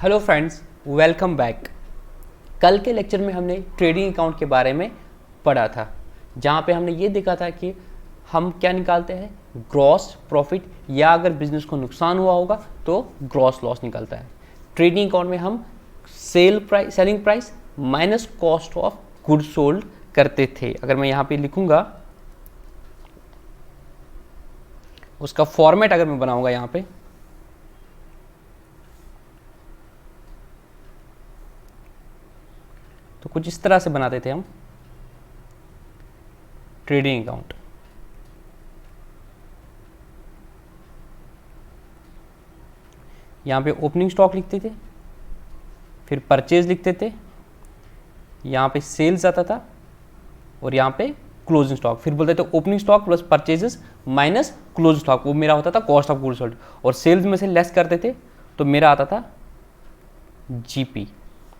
Hello friends, welcome back. कल के lecture में हमने ट्रेडिंग अकाउंट के बारे में पढ़ा था, जहाँ पे हमने ये देखा था कि हम क्या निकालते हैं, ग्रॉस प्रॉफिट, या अगर बिजनेस को नुकसान हुआ होगा तो ग्रॉस लॉस निकलता है। ट्रेडिंग अकाउंट में हम selling price minus cost of good sold करते थे। अगर मैं यहाँ पे लिखूँगा उसका फॉर्मेट, अगर मैं बनाऊँगा यहाँ पे, तो कुछ इस तरह से बनाते थे हम ट्रेडिंग अकाउंट। यहाँ पे ओपनिंग स्टॉक लिखते थे, फिर परचेज लिखते थे, यहाँ पे सेल्स आता था और यहाँ पे क्लोजिंग स्टॉक। फिर बोलते थे opening stock plus purchases minus closing stock, वो मेरा होता था कॉस्ट ऑफ गुड्स सोल्ड। और सेल्स में से लेस करते थे तो मेरा आता था जीपी,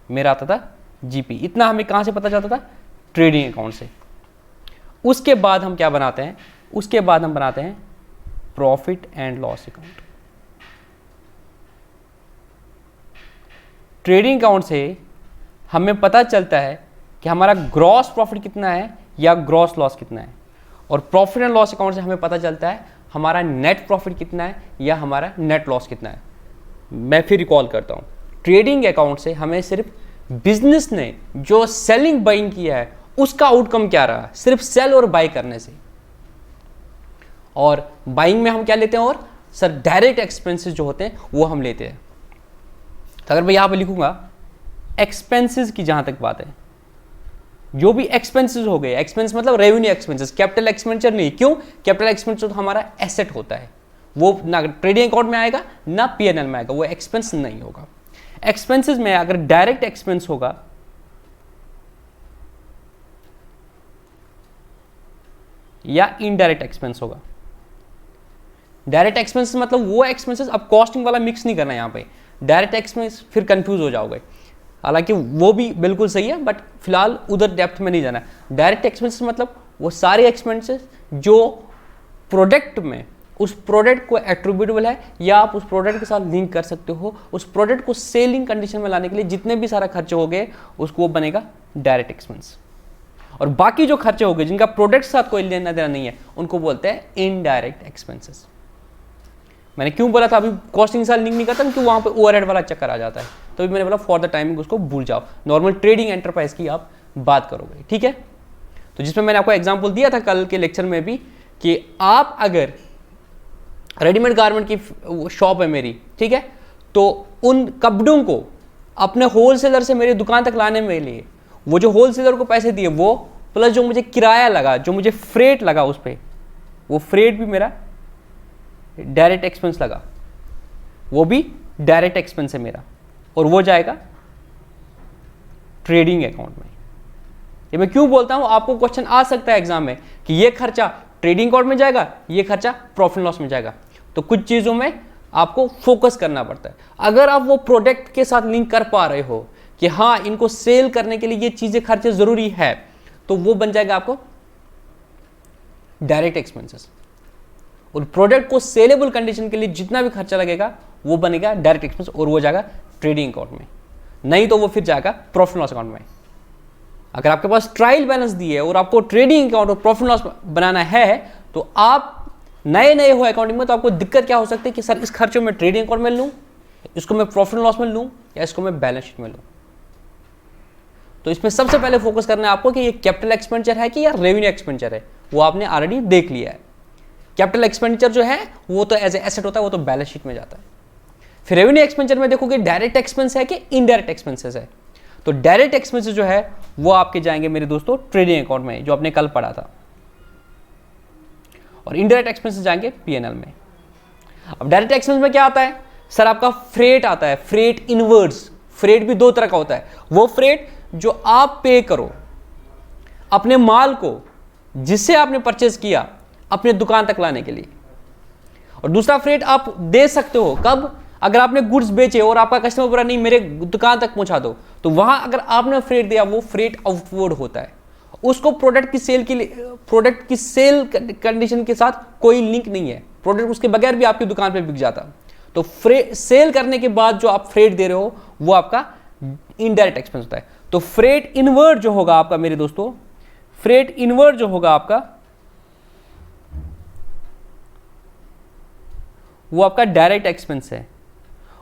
मेरा आता था जीपी। इतना हमें कहाँ से पता चलता था? ट्रेडिंग अकाउंट से। उसके बाद हम क्या बनाते हैं? उसके बाद हम बनाते हैं profit and loss account. Trading account से हमें पता चलता है कि हमारा ग्रॉस प्रॉफिट कितना है या ग्रॉस लॉस कितना है, और प्रॉफिट एंड लॉस अकाउंट से हमें पता चलता है हमारा नेट प्रॉफिट कितना है या हमारा नेट लॉस कितना है। मैं फिर रिकॉल करता हूँ, ट्रेडिंग अकाउंट से हमें सिर्फ बिजनेस ने जो सेलिंग बाइंग किया है उसका आउटकम क्या रहा, सिर्फ सेल और बाय करने से। और बाइंग में हम क्या लेते हैं, और सर डायरेक्ट एक्सपेंसेस जो होते हैं वो हम लेते हैं। तो अगर मैं यहां पे लिखूंगा एक्सपेंसेस की, जहां तक बात है, जो भी एक्सपेंसेस हो गए, एक्सपेंस मतलब रेवेन्यू एक्सपेंसेस, कैपिटल एक्सपेंडिचर नहीं। क्यों? कैपिटल एक्सपेंडिचर तो हमारा एसेट होता है, वो ना ट्रेडिंग अकाउंट में आएगा ना पीएनएल में आएगा, वो एक्सपेंस नहीं होगा। एक्सपेंसेस में अगर डायरेक्ट एक्सपेंस होगा या इनडायरेक्ट एक्सपेंस होगा। डायरेक्ट एक्सपेंस मतलब वो एक्सपेंसेस, अब कॉस्टिंग वाला मिक्स नहीं करना यहां पे। डायरेक्ट एक्सपेंस फिर कंफ्यूज हो जाओगे, हालांकि वो भी बिल्कुल सही है, बट फिलहाल उधर डेप्थ में नहीं जाना। डायरेक्ट एक्सपेंसेस मतलब वो सारे एक्सपेंसेस जो प्रोडक्ट में, उस प्रोडक्ट को एट्रीब्यूटेबल है या आप उस प्रोडक्ट के साथ लिंक कर सकते हो, उस प्रोडक्ट को सेलिंग कंडीशन में लाने के लिए जितने भी सारा खर्चे हो गए उसको बनेगा डायरेक्ट एक्सपेंस। और बाकी जो खर्चे हो गए जिनका प्रोडक्ट के साथ कोई लेना देना नहीं है उनको बोलते हैं इनडायरेक्ट एक्सपेंसेस। मैंने क्यों बोला था अभी कॉस्टिंग के साथ लिंक नहीं करता, क्योंकि वहां पे ओवरहेड वाला चक्कर आ जाता है। तो मैंने बोला फॉर द टाइमिंग उसको भूल जाओ, नॉर्मल ट्रेडिंग एंटरप्राइज की आप बात करोगे, ठीक है। तो जिसमें मैंने आपको एग्जाम्पल दिया था कल के लेक्चर में भी कि आप अगर रेडीमेड गारमेंट की शॉप है मेरी, ठीक है, तो उन कपड़ों को अपने होलसेलर से मेरी दुकान तक लाने में लिए वो जो होलसेलर को पैसे दिए वो प्लस जो मुझे किराया लगा, जो मुझे फ्रेट लगा उस पर, वो फ्रेट भी मेरा डायरेक्ट एक्सपेंस लगा, वो भी डायरेक्ट एक्सपेंस है मेरा, और वो जाएगा ट्रेडिंग अकाउंट में। ये मैं क्यों बोलता हूं, आपको क्वेश्चन आ सकता है एग्जाम में कि ये खर्चा ट्रेडिंग अकाउंट में जाएगा, ये खर्चा प्रॉफिट लॉस में जाएगा। तो कुछ चीजों में आपको फोकस करना पड़ता है। अगर आप वो प्रोडक्ट के साथ लिंक कर पा रहे हो कि हाँ इनको सेल करने के लिए ये चीजें खर्चे जरूरी है, तो वो बन जाएगा आपको डायरेक्ट एक्सपेंसेस। और प्रोडक्ट को सेलेबल कंडीशन के लिए जितना भी खर्चा लगेगा वो बनेगा डायरेक्ट एक्सपेंस, और वो जाएगा ट्रेडिंग अकाउंट में, नहीं तो वो फिर जाएगा प्रॉफिट लॉस अकाउंट में। अगर आपके पास ट्रायल बैलेंस दी है और आपको ट्रेडिंग अकाउंट और प्रॉफिट लॉस बनाना है, तो आप नए हो अकाउंटिंग में, तो आपको दिक्कत क्या हो सकती है कि सर इस खर्चों में ट्रेडिंग अकाउंट में लूं, इसको मैं प्रॉफिट लॉस में लूं, या इसको मैं बैलेंस शीट में लूं। तो इसमें सबसे पहले फोकस करना है आपको कि ये कैपिटल एक्सपेंडिचर है कि या रेवेन्यू एक्सपेंडिचर है, वो आपने ऑलरेडी देख लिया है। कैपिटल एक्सपेंडिचर जो है वो तो एज ए एसेट होता है, वो तो बैलेंस शीट में जाता है। फिर रेवेन्यू एक्सपेंडिचर में देखोगे डायरेक्ट एक्सपेंस है कि इनडायरेक्ट एक्सपेंसेस है। तो डायरेक्ट एक्सपेंसेस जो है वो आपके जाएंगे मेरे दोस्तों ट्रेडिंग अकाउंट में, जो आपने कल पढ़ा था, और इनडायरेक्ट एक्सपेंसेस जाएंगे पीएनएल में। अब डायरेक्ट एक्सपेंस में क्या आता है? सर आपका फ्रेट आता है, फ्रेट इनवर्ड्स। फ्रेट भी दो तरह का होता है, वो फ्रेट जो आप पे करो अपने माल को जिससे आपने परचेज किया अपने दुकान तक लाने के लिए, और दूसरा फ्रेट आप दे सकते हो कब? अगर आपने गुड्स बेचे और आपका कस्टमर बोला नहीं मेरे दुकान तक पहुंचा दो, तो वहां अगर आपने फ्रेट दिया वो फ्रेट आउटवर्ड होता है, उसको प्रोडक्ट की सेल कंडीशन के साथ कोई लिंक नहीं है, प्रोडक्ट उसके बगैर भी आपकी दुकान पे बिक जाता। तो सेल करने के बाद जो आप फ्रेट दे रहे हो वो आपका इनडायरेक्ट एक्सपेंस होता है। तो फ्रेट इनवर्ड जो होगा आपका मेरे दोस्तों, फ्रेट इनवर्ड जो होगा आपका वो आपका डायरेक्ट एक्सपेंस है।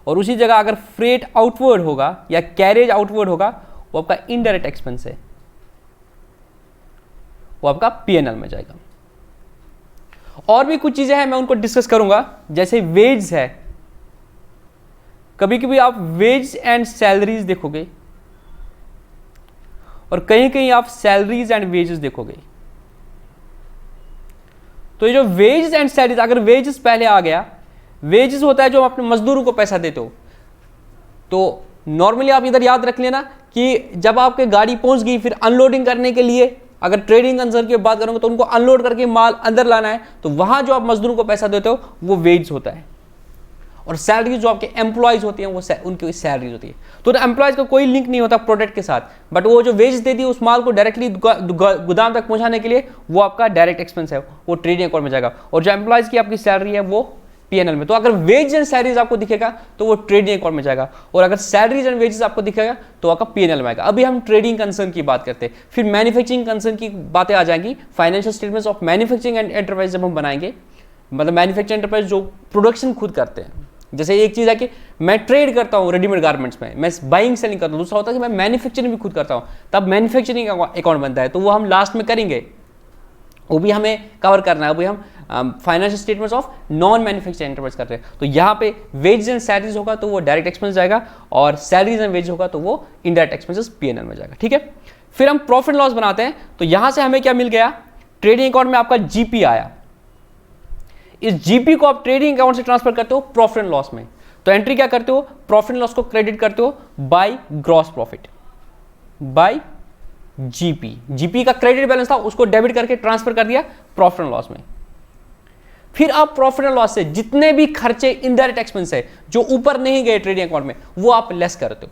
और उसी जगह अगर फ्रेट आउटवर्ड होगा या कैरेज आउटवर्ड होगा वो आपका इनडायरेक्ट एक्सपेंस है, वो आपका पीएनएल में जाएगा। और भी कुछ चीजें हैं मैं उनको डिस्कस करूंगा, जैसे वेज है। कभी कभी आप वेज एंड सैलरीज देखोगे और कहीं कहीं आप सैलरीज एंड वेजेस देखोगे। तो ये जो वेजेस एंड सैलरीज, अगर वेजेस पहले आ गया, वेजेस होता है जो आप अपने मजदूरों को पैसा देते हो। तो नॉर्मली आप इधर याद रख लेना कि जब आपके गाड़ी पहुंच गई, फिर अनलोडिंग करने के लिए, अगर ट्रेडिंग कंसर्न की बात करूंगा तो उनको अनलोड करके माल अंदर लाना है, तो वहां जो आप मजदूरों को पैसा देते हो वो वेज होता है। और सैलरी जो आपके एम्प्लॉयज होती हैं वो उनकी सैलरीज होती है। तो एम्प्लॉयज का कोई लिंक नहीं होता प्रोडक्ट के साथ, बट वो जो वेज देती है उस माल को डायरेक्टली गोदाम तक पहुंचाने के लिए, वो आपका डायरेक्ट एक्सपेंस है, वो ट्रेडिंग अकाउंट में जाएगा। और जो एम्प्लॉयज की आपकी सैलरी है वो पीएनएल में। तो अगर वेज एंड सैलरीज आपको दिखेगा तो वो ट्रेडिंग अकाउंट में जाएगा, और अगर सैलरीज एंड वेजेस आपको दिखेगा तो आपका पीएनएल में आएगा। अभी हम ट्रेडिंग कंसर्न की बात करते हैं, फिर मैन्युफैक्चरिंग कंसर्न की बातें आ जाएंगी। Financial statements of manufacturing and enterprise जब हम बनाएंगे, मतलब मैन्युफैक्चरिंग एंटरप्राइज जो प्रोडक्शन खुद करते हैं। जैसे एक चीज है कि मैं ट्रेड करता हूँ रेडीमेड गारमेंट्स में, मैं बाइंग सेलिंग करता हूँ। दूसरा होता है कि मैं मैन्युफैक्चरिंग भी खुद करता हूँ, तब मैन्युफैक्चरिंग अकाउंट बनता है। तो वो हम लास्ट में करेंगे, वो भी हमें कवर करना है। अभी हम financial statements of non manufacturing enterprise कर रहे हैं। तो यहाँ पे वेजेस एंड सैलरीज होगा तो वो डायरेक्ट एक्सपेंस जाएगा, और सैलरीज एंड वेज होगा तो वो इनडायरेक्ट एक्सपेंसेस पीएनएल में जाएगा। ठीक है, फिर हम प्रॉफिट लॉस बनाते हैं। तो यहां से हमें क्या मिल गया, ट्रेडिंग अकाउंट में आपका जीपी आया। इस जीपी को आप ट्रेडिंग अकाउंट से ट्रांसफर करते हो प्रॉफिट एंड लॉस में। तो एंट्री क्या करते हो, प्रॉफिट एंड लॉस को क्रेडिट करते हो by gross profit, bye GP. GP का क्रेडिट बैलेंस था, उसको डेबिट करके ट्रांसफर कर दिया प्रॉफिट एंड लॉस में। फिर आप प्रॉफिट एंड लॉस से जितने भी खर्चे इनडायरेक्ट एक्सपेंस है जो ऊपर नहीं गए ट्रेडिंग अकाउंट में, वो आप लेस करते हो।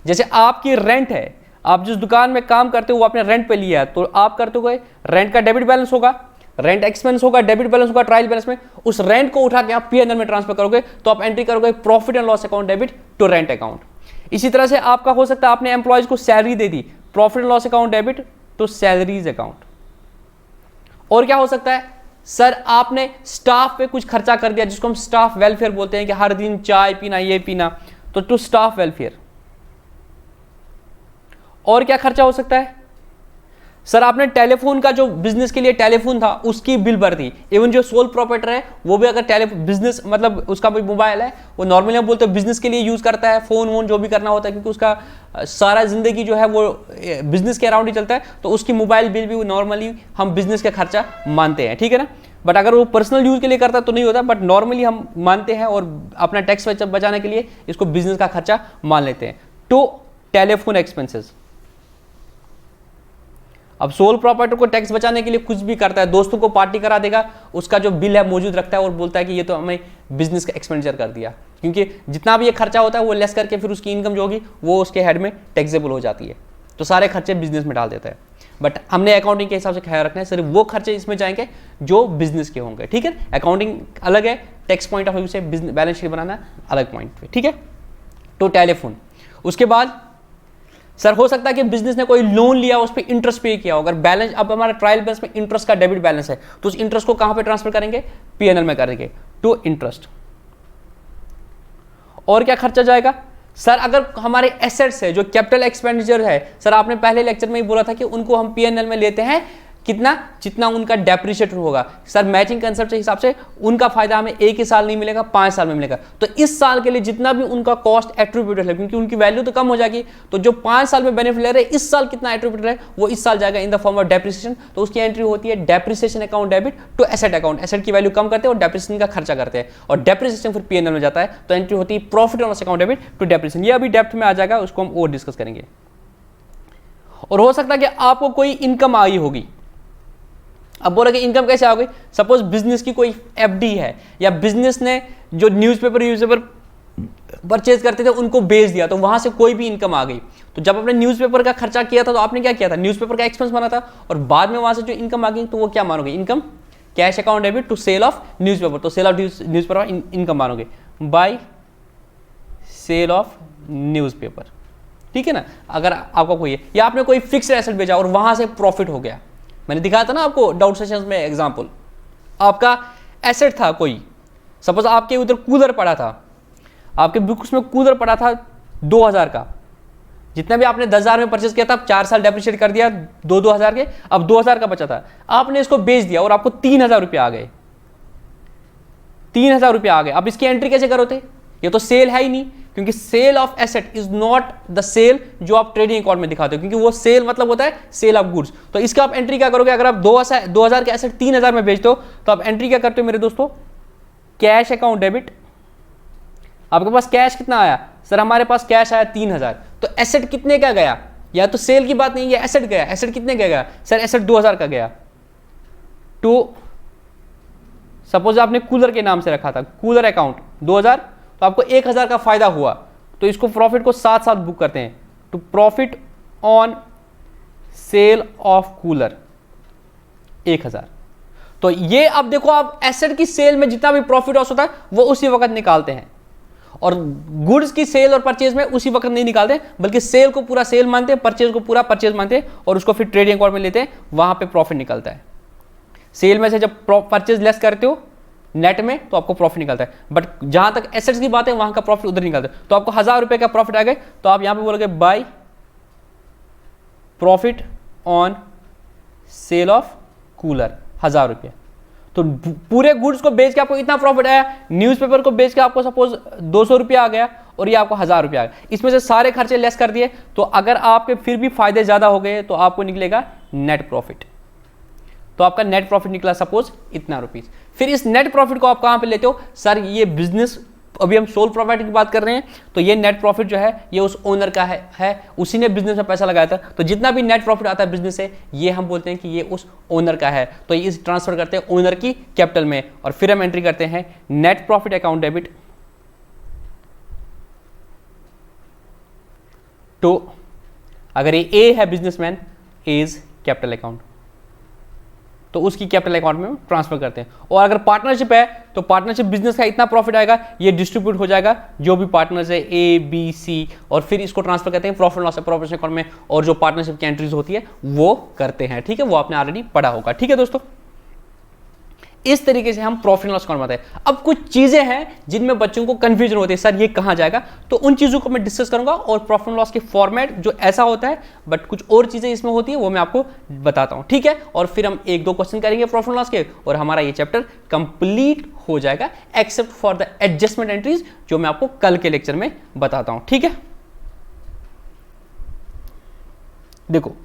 जैसे आपकी रेंट है, आप जिस दुकान में काम करते हो वो आपने रेंट पे लिया है, तो आप करते हो रेंट का डेबिट बैलेंस होगा, रेंट एक्सपेंस होगा, डेबिट बैलेंस होगा ट्रायल बैलेंस में। उस रेंट को उठा के आप पीएनएल में ट्रांसफर करोगे, तो आप एंट्री करोगे profit and loss account debit to rent account. इसी तरह से आपका हो सकता है आपने एम्प्लॉयज को सैलरी दे दी, profit and loss account debit to salaries account. और क्या हो सकता है, सर आपने स्टाफ पे कुछ खर्चा कर दिया, जिसको हम स्टाफ वेलफेयर बोलते हैं, कि हर दिन चाय पीना, ये पीना, तो टू स्टाफ वेलफेयर। और क्या खर्चा हो सकता है, सर आपने टेलीफोन का जो बिजनेस के लिए टेलीफोन था उसकी बिल भर दी। इवन जो सोल प्रोप्राइटर है वो भी अगर बिजनेस, मतलब उसका भी मोबाइल है, वो नॉर्मली हम बोलते हैं बिजनेस के लिए यूज करता है, फोन वोन जो भी करना होता है, क्योंकि उसका सारा जिंदगी जो है वो बिजनेस के अराउंड ही चलता है, तो उसकी मोबाइल बिल भी नॉर्मली हम बिजनेस का खर्चा मानते हैं। ठीक है ना, बट अगर वो पर्सनल यूज के लिए करता है तो नहीं होता, बट नॉर्मली हम मानते हैं और अपना टैक्स बचाने के लिए इसको बिजनेस का खर्चा मान लेते हैं। तो टेलीफोन एक्सपेंसेस, अब सोल प्रॉपर्टर को टैक्स बचाने के लिए कुछ भी करता है, दोस्तों को पार्टी करा देगा, उसका जो बिल है मौजूद रखता है और बोलता है कि ये तो हमें बिजनेस का एक्सपेंडिचर कर दिया, क्योंकि जितना भी ये खर्चा होता है वो लेस करके फिर उसकी इनकम जो होगी वो उसके हेड में टैक्सेबल हो जाती है। तो सारे खर्चे बिजनेस में डाल देता है। बट हमने अकाउंटिंग के हिसाब से ख्याल रखना है, सिर्फ वो खर्चे इसमें जाएंगे जो बिजनेस के होंगे। ठीक है, अकाउंटिंग अलग है, टैक्स पॉइंट ऑफ व्यू से बैलेंस शीट बनाना अलग पॉइंट पे। ठीक है, तो टेलीफोन। उसके बाद सर हो सकता है कि बिजनेस ने कोई लोन लिया, उस पर इंटरेस्ट पे किया हो। अगर बैलेंस, अब हमारा ट्रायल बैलेंस में इंटरेस्ट का डेबिट बैलेंस है, तो उस इंटरेस्ट को कहां पे ट्रांसफर करेंगे, पीएनएल में करेंगे टू इंटरेस्ट। और क्या खर्चा जाएगा, सर अगर हमारे एसेट्स है, जो कैपिटल एक्सपेंडिचर है, सर आपने पहले लेक्चर में ही बोला था कि उनको हम पीएनएल में लेते हैं कितना, जितना उनका डेप्रिशिएट होगा। सर मैचिंग कंसेप्ट के हिसाब से उनका फायदा हमें एक ही साल नहीं मिलेगा, 5 साल में मिलेगा। तो इस साल के लिए जितना भी उनका कॉस्ट एट्रीब्यूटेड है, क्योंकि उनकी वैल्यू तो कम हो जाएगी, तो जो 5 साल में बेनिफिट ले रहे हैं, इस साल कितना एट्रीब्यूटेड है वो इस साल जाएगा in the form of depreciation. तो उसकी एंट्री होती है depreciation account debit to asset account. Asset की वैल्यू कम करते हैं और डेप्रिसिएशन का खर्चा करते हैं, और डेप्रिसिएशन फिर पीएनएल में जाता है। तो एंट्री होती है profit and loss account debit to depreciation. ये अभी डेप्थ में आ जाएगा, उसको हम और डिस्कस करेंगे। और हो सकता है कि आपको कोई इनकम आई होगी। अब बोला कि इनकम कैसे आओगे, सपोज बिजनेस की कोई एफडी है, या बिजनेस ने जो न्यूज़पेपर परचेज करते थे उनको बेच दिया, तो वहां से कोई भी इनकम आ गई। तो जब आपने न्यूज़पेपर का खर्चा किया था तो आपने क्या किया था, न्यूज़पेपर का एक्सपेंस बना था, और बाद में वहां से जो इनकम आ गई तो वो क्या मानोगे, income cash account debit to sale of newspaper. तो सेल ऑफ न्यूज़पेपर इनकम मानोगे। बाय सेल ऑफ न्यूज़पेपर, ठीक है ना। अगर आपका कोई है या आपने कोई फिक्स्ड एसेट बेचा और वहां से प्रॉफिट हो गया, मैंने दिखाया था ना आपको डाउट सेशंस में एग्जांपल, आपका एसेट था कोई, सपोज आपके उधर कूलर पड़ा था, आपके बुक्स में कूलर पड़ा था 2000 का, जितना भी आपने 10,000 में परचेज किया था, 4 साल डेप्रिशिएट कर दिया 2,000 के, अब 2,000 का बचा था, आपने इसको बेच दिया और आपको 3,000 रुपये आ गए, 3,000 रुपये आ गए। अब इसकी एंट्री कैसे करोगे? ये तो सेल है ही नहीं, क्योंकि sale of asset is not the sale जो आप ट्रेडिंग अकाउंट में दिखाते हो, क्योंकि वो सेल मतलब होता है सेल ऑफ गुड्स। तो इसका आप एंट्री क्या करोगे? अगर आप 2,000 के एसेट 3,000 में बेचते हो तो आप एंट्री क्या करते हो मेरे दोस्तों? Cash account debit. आपके पास कैश कितना आया? सर हमारे पास कैश आया 3,000, तो एसेट कितने का गया? या तो सेल की बात नहीं है, एसेट गया। एसेट कितने का गया? सर एसेट 2,000 का गया। तो सपोज आपने कूलर के नाम से रखा था, कूलर अकाउंट 2,000, तो आपको 1,000 का फायदा हुआ, तो इसको प्रॉफिट को साथ साथ बुक करते हैं। तो profit on sale of cooler 1,000। तो ये अब देखो, आप एसेट की सेल में जितना भी प्रॉफिट लॉस होता है वो उसी वक्त निकालते हैं, और गुड्स की सेल और परचेज में उसी वक्त नहीं निकालते, बल्कि सेल को पूरा सेल मानते हैं, परचेज को पूरा परचेज मानते हैं, और उसको फिर ट्रेडिंग अकाउंट में लेते हैं, वहां पे प्रॉफिट निकलता है। सेल में से जब परचेज लेस करते हो नेट में तो आपको प्रॉफिट निकलता है, बट जहां तक एसेट्स की बात है वहां का प्रॉफिट उधर निकलता है। तो आपको 1,000 रुपए का प्रॉफिट आ गए, तो आप यहां पे बोलोगे by profit on sale of cooler 1,000 रुपये। तो पूरे गुड्स को बेच के आपको इतना प्रॉफिट आया, न्यूज़पेपर को बेच के आपको सपोज 200 रुपये आ गया, और ये आपको 1,000 रुपये आ गया। इसमें से सारे खर्चे लेस कर दिए, तो अगर आपके फिर भी फायदे ज्यादा हो गए तो आपको निकलेगा नेट प्रॉफिट। तो आपका नेट प्रॉफिट निकला सपोज इतना रुपीस। फिर इस नेट प्रॉफिट को आप कहां पे लेते हो? सर ये बिजनेस, अभी हम सोल प्रोप्राइटर की बात कर रहे हैं, तो ये नेट प्रॉफिट जो है ये उस ओनर का है, उसी ने बिजनेस में पैसा लगाया था, तो जितना भी नेट प्रॉफिट आता है बिजनेस से, ये हम बोलते हैं कि ये उस ओनर का है। तो ये ट्रांसफर करते हैं ओनर की कैपिटल में, और फिर हम एंट्री करते हैं net profit account debit to, अगर ये ए है बिजनेसमैन, इज कैपिटल अकाउंट, तो उसकी कैपिटल अकाउंट में ट्रांसफर करते हैं। और अगर पार्टनरशिप है तो पार्टनरशिप बिजनेस का इतना प्रॉफिट आएगा, ये डिस्ट्रीब्यूट हो जाएगा जो भी पार्टनर्स है ए बी सी, और फिर इसको ट्रांसफर करते हैं प्रॉफिट लॉस प्रोपोर्शन अकाउंट में, और जो पार्टनरशिप की एंट्रीज होती है वो करते हैं। ठीक है, वो आपने ऑलरेडी पढ़ा होगा। ठीक है दोस्तों, इस तरीके से हम प्रॉफिट लॉस अकाउंट बनाते हैं। अब कुछ चीजें हैं जिनमें बच्चों को कंफ्यूजन होती है, सर ये कहां जाएगा, तो उन चीजों को मैं डिस्कस करूंगा, और प्रॉफिट लॉस के फॉर्मेट जो ऐसा होता है, बट कुछ और चीजें इसमें होती है वो मैं आपको बताता हूं। ठीक है, और फिर हम 1-2 क्वेश्चन करेंगे प्रॉफिट लॉस के, और हमारा ये चैप्टर कंप्लीट हो जाएगा, except for the adjustment entries जो मैं आपको कल के लेक्चर में बताता हूं। ठीक है, देखो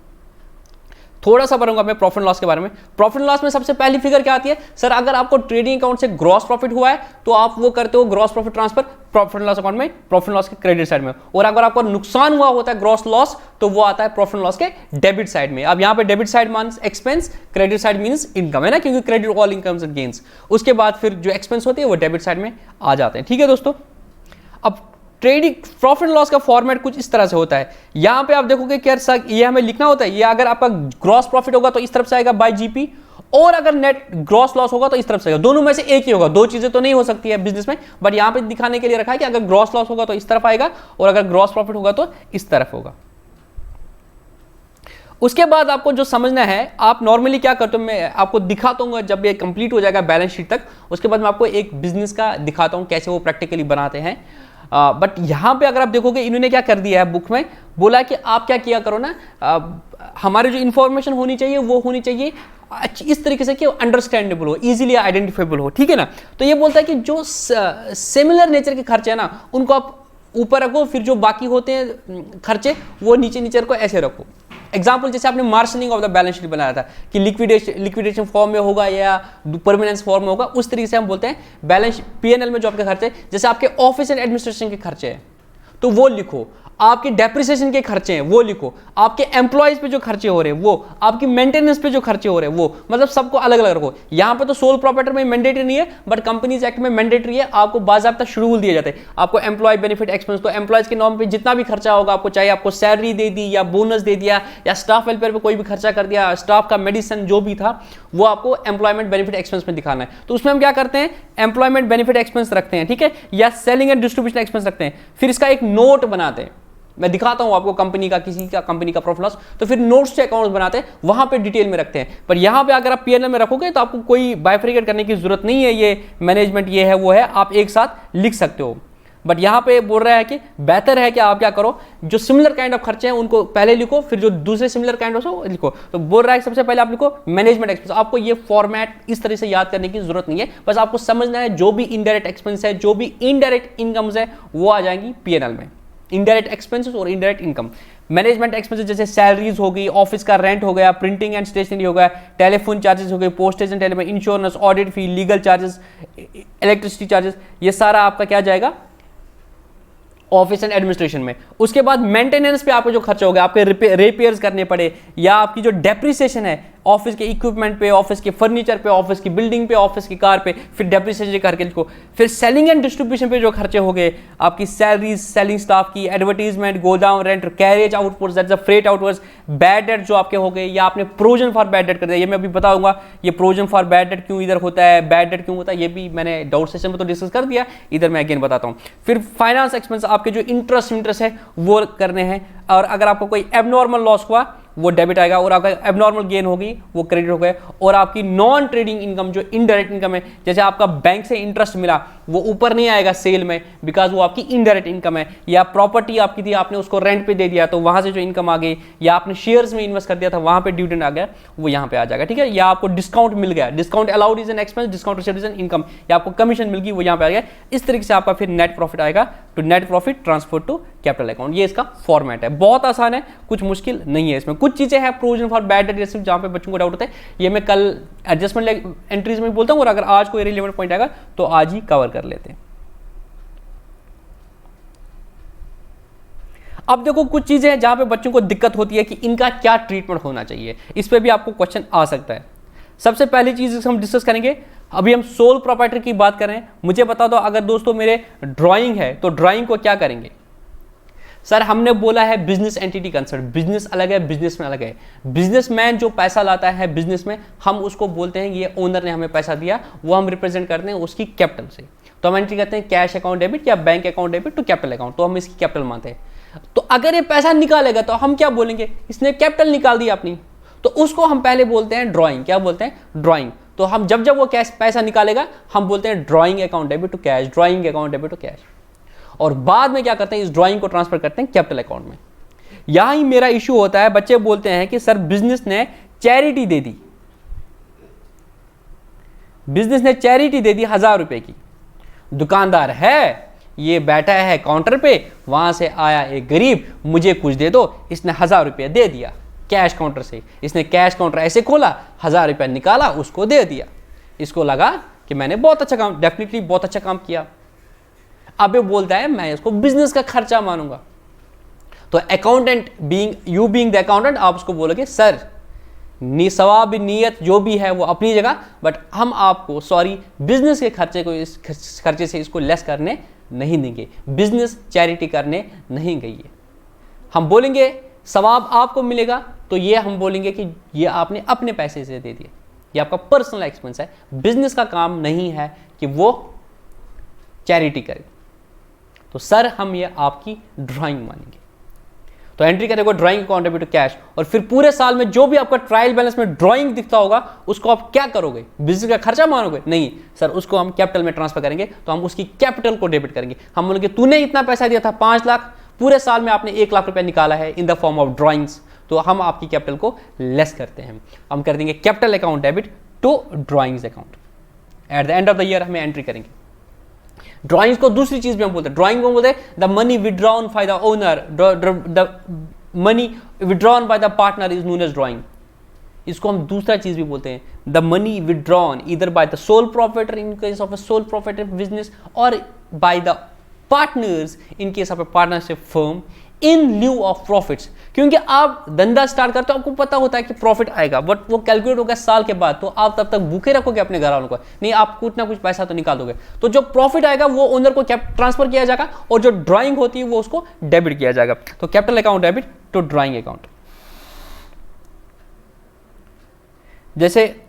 थोड़ा सा पढ़ूंगा मैं प्रॉफिट लॉस के बारे में। प्रॉफिट लॉस में सबसे पहली फिगर क्या आती है? सर अगर आपको ट्रेडिंग अकाउंट से ग्रॉस प्रॉफिट हुआ है तो आप वो करते हो gross profit transfer profit loss account में, प्रॉफिट लॉस के क्रेडिट साइड में, और अगर आपको नुकसान हुआ होता है ग्रॉस लॉस, तो वो आता है प्रॉफिट लॉस के डेबिट साइड में। अब यहां पे debit side means expense, credit side means income, है ना, क्योंकि credit all incomes and gains. उसके बाद फिर जो एक्सपेंस होती है वो डेबिट साइड में आ जाते हैं। ठीक है दोस्तों, अब ट्रेडिंग प्रॉफिट लॉस का फॉर्मेट कुछ इस तरह से होता है। यहां पे आप देखोगे कि यार ये हमें लिखना होता है, ये अगर आपका ग्रॉस प्रॉफिट होगा तो इस तरफ से आएगा बाय जीपी, और अगर नेट ग्रॉस लॉस होगा तो इस तरफ से आएगा। दोनों में से एक ही होगा, दो चीजें तो नहीं हो सकती है बिजनेस में, बट यहां पे दिखाने के लिए रखा है कि अगर ग्रॉस लॉस होगा तो इस तरफ आएगा, और अगर ग्रॉस प्रॉफिट होगा तो इस तरफ होगा। उसके बाद आपको जो समझना है, आप नॉर्मली क्या करते हो, मैं आपको दिखाता हूँ जब ये कंप्लीट हो जाएगा बैलेंस शीट तक, उसके बाद मैं आपको एक बिजनेस का दिखाता हूँ कैसे वो प्रैक्टिकली बनाते हैं। बट यहां पे अगर आप देखोगे इन्होंने क्या कर दिया है, बुक में बोला कि आप क्या किया करो ना, हमारी जो इंफॉर्मेशन होनी चाहिए वो होनी चाहिए इस तरीके से कि अंडरस्टैंडेबल हो, इजीली आइडेंटिफाइबल हो। ठीक है ना, तो ये बोलता है कि जो सिमिलर नेचर के खर्चे है ना उनको आप ऊपर रखो, फिर जो बाकी होते हैं खर्चे वो नीचे नीचे रखो, ऐसे रखो। एग्जाम्पल जैसे आपने मार्शनिंग ऑफ द बैलेंस शीट बनाया था कि लिक्विडेशन फॉर्म में होगा या परमानेंस फॉर्म में होगा, उस तरीके से हम बोलते हैं बैलेंस पीएनएल में जो आपके खर्चे, जैसे आपके ऑफिस एंड एडमिनिस्ट्रेशन के खर्चे हैं तो वो लिखो। आपके डेप्रिसिएशन के खर्चे हैं वो लिखो, आपके एम्प्लॉयज पे जो खर्चे हो रहे हैं वो, आपकी मेंटेनेंस पे जो खर्चे हो रहे हैं वो, मतलब सबको अलग अलग रखो। यहाँ पे तो सोल प्रोप्राइटर में मैंडेटरी नहीं है, बट कंपनीज एक्ट में मैंडेटरी है, आपको बाकायदा शेड्यूल दिए जाते हैं। आपको एम्प्लॉय बेनिफिट एक्सपेंस, तो एम्प्लॉयज के नाम पे जितना भी खर्चा होगा आपको, चाहे आपको सैलरी दे दी या बोनस दे दिया या स्टाफ वेलफेयर पे कोई भी खर्चा कर दिया, स्टाफ का मेडिसिन जो भी था, वो आपको एम्प्लॉयमेंट बेनिफिट एक्सपेंस में दिखाना है। तो उसमें हम क्या करते हैं, एम्प्लॉयमेंट बेनिफिट एक्सपेंस रखते हैं, ठीक है, या सेलिंग एंड डिस्ट्रीब्यूशन एक्सपेंस रखते हैं। फिर इसका एक नोट बनाते हैं, मैं दिखाता हूं आपको कंपनी का, किसी का कंपनी का प्रॉफिट लॉस, तो फिर नोट्स से अकाउंट्स बनाते हैं, वहां पे डिटेल में रखते हैं। पर यहां पे अगर आप पीएनएल में रखोगे तो आपको कोई बाइफरिकेट करने की जरूरत नहीं है, ये मैनेजमेंट ये है वो है, आप एक साथ लिख सकते हो। बट यहां पे बोल रहा है कि बेहतर है कि आप क्या करो, जो सिमिलर काइंड ऑफ खर्चे हैं उनको पहले लिखो, फिर जो दूसरे सिमिलर काइंड ऑफ लिखो। तो बोल रहा है सबसे पहले आप लिखो मैनेजमेंट एक्सपेंस। आपको ये फॉर्मेट इस तरह से याद करने की जरूरत नहीं है, बस आपको समझना है जो भी इनडायरेक्ट एक्सपेंस है, जो भी इनडायरेक्ट इनकम्स है, वो आ जाएंगी पीएनएल में। इनडायरेक्ट एक्सपेंसेस और इनडायरेक्ट इनकम। मैनेजमेंट एक्सपेंसेस जैसे सैलरीज हो गई, ऑफिस का रेंट हो गया, प्रिंटिंग एंड स्टेशनरी हो गया, टेलीफोन चार्जेस हो गए, postage and telephone, insurance, audit fee, legal charges, electricity charges, ये सारा आपका क्या जाएगा ऑफिस एंड एडमिनिस्ट्रेशन में। उसके बाद मेंटेनेंस पे आपको जो खर्चा हो गया, आपके रिपेयर्स करने पड़े, या आपकी जो डेप्रिसिएशन है ऑफिस के इक्विपमेंट पे, ऑफिस के फर्नीचर पे, ऑफिस की बिल्डिंग पे, ऑफिस की कार पे, फिर डेप्रिसिएशन करके लिखो। फिर सेलिंग एंड डिस्ट्रीब्यूशन पे जो खर्चे हो गए, आपकी सैलरीज, सेलिंग स्टाफ की, एडवर्टीजमेंट, गोदाम rent, carriage output, that's the freight outwards, bad debt जो आपके हो गए, या आपने प्रोविजन फॉर बैड डेट कर दिया, ये मैं अभी बताऊंगा ये प्रोविजन फॉर बैड डेट क्यों इधर होता है, बैड डेट क्यों होता है, ये भी मैंने डाउट सेशन में तो डिस्कस कर दिया, इधर मैं अगेन बताता हूँ। फिर फाइनेंस एक्सपेंस, आपके जो इंटरेस्ट है वो करने हैं, और अगर आपको कोई एबनॉर्मल लॉस हुआ वो डेबिट आएगा, और अगर एबनॉर्मल गेन होगी वो क्रेडिट हो गए। और आपकी नॉन ट्रेडिंग इनकम जो इनडायरेक्ट इनकम है, जैसे आपका बैंक से इंटरेस्ट मिला, वो ऊपर नहीं आएगा सेल में, बिकॉज वो आपकी इनडायरेक्ट इनकम है। या प्रॉपर्टी आपकी थी, आपने उसको रेंट पे दे दिया तो वहां से जो इनकम आ गई, या आपने शेयर्स में इन्वेस्ट कर दिया था वहां पे डिविडेंड आ गया, वो यहाँ पे आ जाएगा, ठीक है। या आपको डिस्काउंट मिल गया, discount allowed is an expense, discount received is an income, या आपको कमीशन मिल गई वो यहाँ पे आ गया। इस तरीके से आपका फिर नेट प्रॉफिट आएगा, to net profit transfer to capital account. ये इसका फॉर्मेट है, बहुत आसान है, कुछ मुश्किल नहीं है इसमें। कुछ चीजें हैं प्रोविजन फॉर बैड डेट जैसे जहां पे बच्चों को डाउट होता है, ये मैं कल एडजस्टमेंट एंट्रीज में बोलता हूं, और अगर आज कोई रिलेवेंट पॉइंट आएगा तो आज ही कवर कर लेते हैं। अब देखो कुछ चीजें हैं जहां पे बच्चों को दिक्कत होती है कि इनका क्या ट्रीटमेंट होना चाहिए, इस पे भी आपको क्वेश्चन आ सकता है। सबसे पहली चीज हम डिस्कस करेंगे, अभी हम सोल प्रोप्राइटर की बात कर रहे हैं। मुझे बता दो अगर दोस्तों मेरे ड्राइंग है तो ड्राइंग को क्या करेंगे। सर हमने बोला है बिजनेस एंटिटी कंसर्न, बिजनेस अलग है, बिजनेसमैन अलग है। बिजनेसमैन जो पैसा लाता है बिजनेस में, हम उसको बोलते हैं ये ओनर ने हमें पैसा दिया, वो हम रिप्रेजेंट करते हैं उसकी कैपिटल से। तो हम एंट्री करते हैं कैश अकाउंट डेबिट या bank account debit to capital account, तो हम इसकी कैपिटल मानते हैं। तो अगर ये पैसा निकालेगा तो हम क्या बोलेंगे, इसने कैपिटल निकाल दी अपनी, तो उसको हम पहले बोलते हैं ड्राइंग। क्या बोलते हैं, ड्राइंग। तो हम जब जब वो कैश पैसा निकालेगा हम बोलते हैं drawing account debit to cash, drawing account debit to cash. और बाद में क्या करते हैं, इस ड्राइंग को ट्रांसफर करते हैं कैपिटल अकाउंट में। यहां ही मेरा इश्यू होता है, बच्चे बोलते हैं कि सर बिजनेस ने चैरिटी दे दी, बिजनेस ने चैरिटी दे दी 1000 रुपए की। दुकानदार है, ये बैठा है काउंटर पे, वहां से आया एक गरीब, मुझे कुछ दे दो, इसने 1000 रुपया दे दिया कैश काउंटर से। इसने कैश काउंटर ऐसे खोला, 1000 रुपया निकाला, उसको दे दिया। इसको लगा कि मैंने बहुत अच्छा काम, डेफिनेटली बहुत अच्छा काम किया। अब ये बोलता है मैं इसको बिजनेस का खर्चा मानूंगा। तो accountant being, you being the accountant, आप उसको बोलोगे सर सवाब नीयत जो भी है वो अपनी जगह, बट हम आपको सॉरी बिजनेस के खर्चे को, इस खर्चे से इसको लेस करने नहीं देंगे, बिजनेस चैरिटी करने नहीं गई है। हम बोलेंगे सवाब आपको मिलेगा, तो ये हम बोलेंगे कि ये आपने अपने पैसे से दे दिया, ये आपका पर्सनल एक्सपेंस है। बिजनेस का काम नहीं है कि वो चैरिटी करे। तो सर हम ये आपकी ड्राइंग मानेंगे। तो एंट्री करेंगे drawing account debit to cash, और फिर पूरे साल में जो भी आपका ट्रायल बैलेंस में ड्राइंग दिखता होगा उसको आप क्या करोगे, बिजनेस का खर्चा मानोगे, नहीं सर उसको हम कैपिटल में ट्रांसफर करेंगे। तो हम उसकी कैपिटल को डेबिट करेंगे। हम बोलेंगे तूने इतना पैसा दिया था 5 लाख, पूरे साल में आपने 1 लाख रुपया निकाला है इन द फॉर्म ऑफ ड्राइंग्स, तो हम आपकी कैपिटल को लेस करते हैं। हम कर देंगे capital account debit to drawings account. At the end of the year हमें एंट्री करेंगे। ड्राइंग्स को दूसरी चीज भी हम बोलते हैं, ड्राइंग को बोलते हैं the money withdrawn by the owner, the money withdrawn by the partner is known as drawing. इसको हम दूसरा चीज भी बोलते हैं, the money withdrawn either by the sole proprietor in case of a sole proprietor business, और by the partners in case of a partnership firm in lieu of profits, क्योंकि आप धंधा स्टार्ट करते हो आपको पता होता है कि प्रॉफिट आएगा, बट वो कैलकुलेट होगा साल के बाद, तो आप तब तक भूखे रखोगे अपने घर वालों को? नहीं, आप कुछ ना कुछ पैसा तो निकाल दोगे। तो जो प्रॉफिट आएगा वो ओनर को ट्रांसफर किया जाएगा, और जो ड्राइंग होती है वो उसको डेबिट किया जाएगा। तो capital account debit to drawing account. जैसे